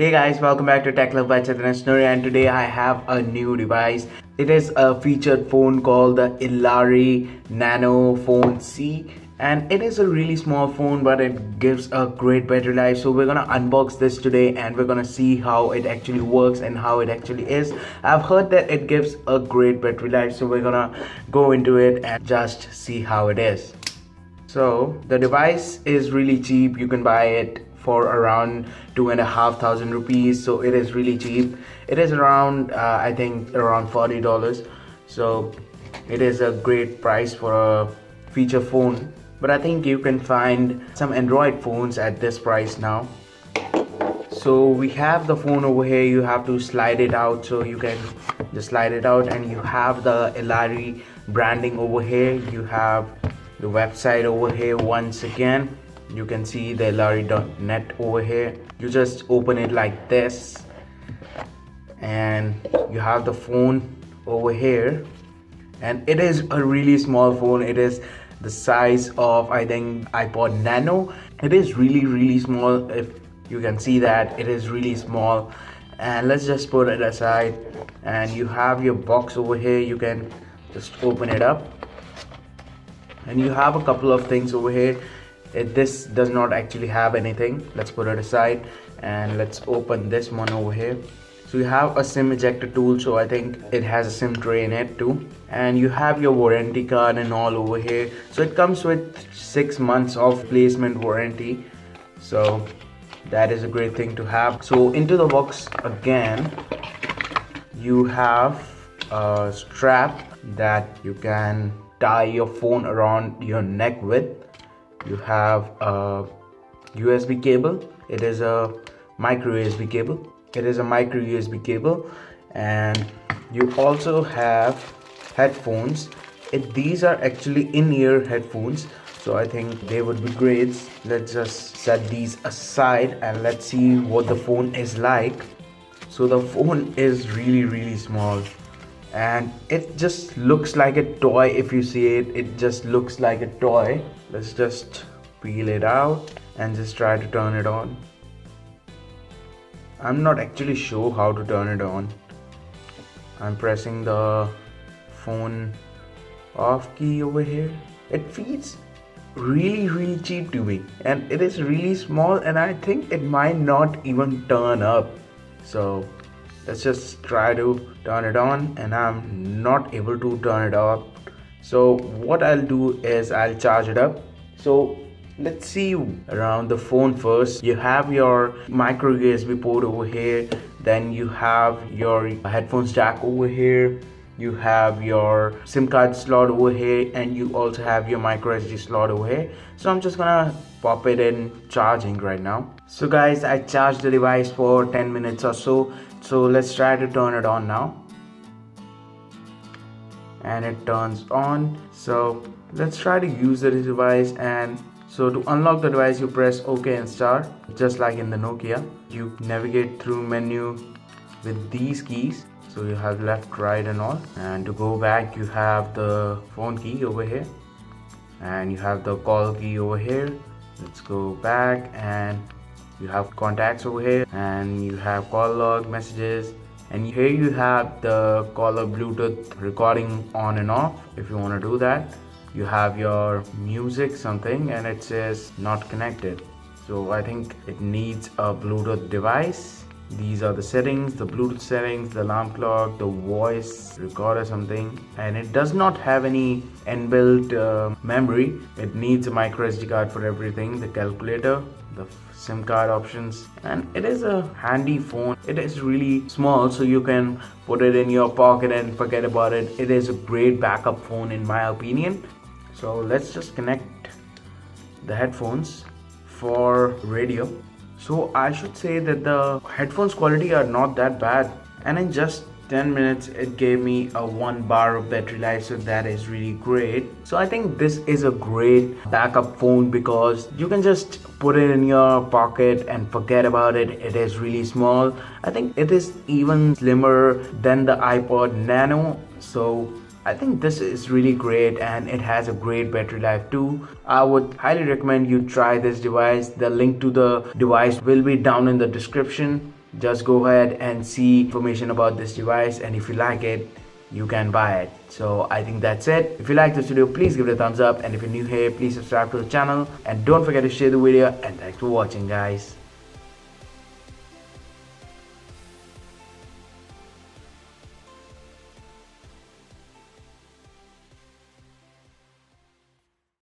Hey guys, welcome back to Tech Love by Chaitanya Snurri, and today I have a new device. It is a featured phone called the Illari Nano Phone C, and it is a really small phone but it gives a great battery life. So we're gonna unbox this today and we're gonna see how it actually works and how it actually is. I've heard that it gives a great battery life, so we're gonna go into it and just see how it is. So the device is really cheap. You can buy it for around 2,500 rupees, so it is really cheap. It is around I think around $40, so it is a great price for a feature phone. But I think you can find some Android phones at this price now. So we have the phone over here. You have to slide it out, so you can just slide it out, and you have the Illari branding over here. You have the website over here. Once again, you can see the Illari.net over here. You just open it like this, and you have the phone over here, and it is a really small phone. It is the size of, I think, iPod Nano. It is really small. If you can see that, it is really small. And let's just put it aside, and you have your box over here. You can just open it up, and you have a couple of things over here. This does not actually have anything. Let's put it aside, and let's open this one over here. So you have a SIM ejector tool, so I think it has a SIM tray in it too. And you have your warranty card and all over here. So it comes with 6 months of replacement warranty, so that is a great thing to have. So into the box again, you have a strap that you can tie your phone around your neck with. You have a USB cable. It is a micro USB cable. And you also have headphones. These are actually in-ear headphones, so I think they would be great. Let's just set these aside and let's see what the phone is like. So the phone is really small, and it just looks like a toy. If you see it, it just looks like a toy. Let's just peel it out and just try to turn it on. I'm not actually sure how to turn it on. I'm pressing the phone off key over here. It feels really cheap to me, and it is really small, and I think it might not even turn up. So let's just try to turn it on, and I'm not able to turn it off. So what I'll do is I'll charge it up. So let's see around the phone first. You have your micro USB port over here, then you have your headphones jack over here, you have your SIM card slot over here, and you also have your micro SD slot over here. So I'm just gonna pop it in charging right now. So guys, I charged the device for 10 minutes or so. So let's try to turn it on now. And it turns on. So let's try to use the device. And so to unlock the device, you press OK and start, just like in the Nokia. You navigate through menu with these keys. So you have left, right and all. And to go back, you have the phone key over here, and you have the call key over here. Let's go back, and you have contacts over here, and you have call log, messages, and here you have the caller Bluetooth recording on and off if you want to do that. You have your music something, and it says not connected. So I think it needs a Bluetooth device. These are the settings, the Bluetooth settings, the alarm clock, the voice recorder something, and it does not have any inbuilt memory. It needs a micro SD card for everything, the calculator, the SIM card options, and it is a handy phone. It is really small, so you can put it in your pocket and forget about it. It is a great backup phone in my opinion. So let's just connect the headphones for radio. So I should say that the headphones quality are not that bad, and in just 10 minutes it gave me a 1 bar of battery life, so that is really great. So I think this is a great backup phone because you can just put it in your pocket and forget about it. It is really small. I think it is even slimmer than the iPod Nano. So I think this is really great, and it has a great battery life too. I would highly recommend you try this device. The link to the device will be down in the description. just go ahead and see information about this device, and if you like it, you can buy it. So I think that's it. If you like this video, please give it a thumbs up, and if you're new here, please subscribe to the channel and don't forget to share the video. And thanks for watching, guys.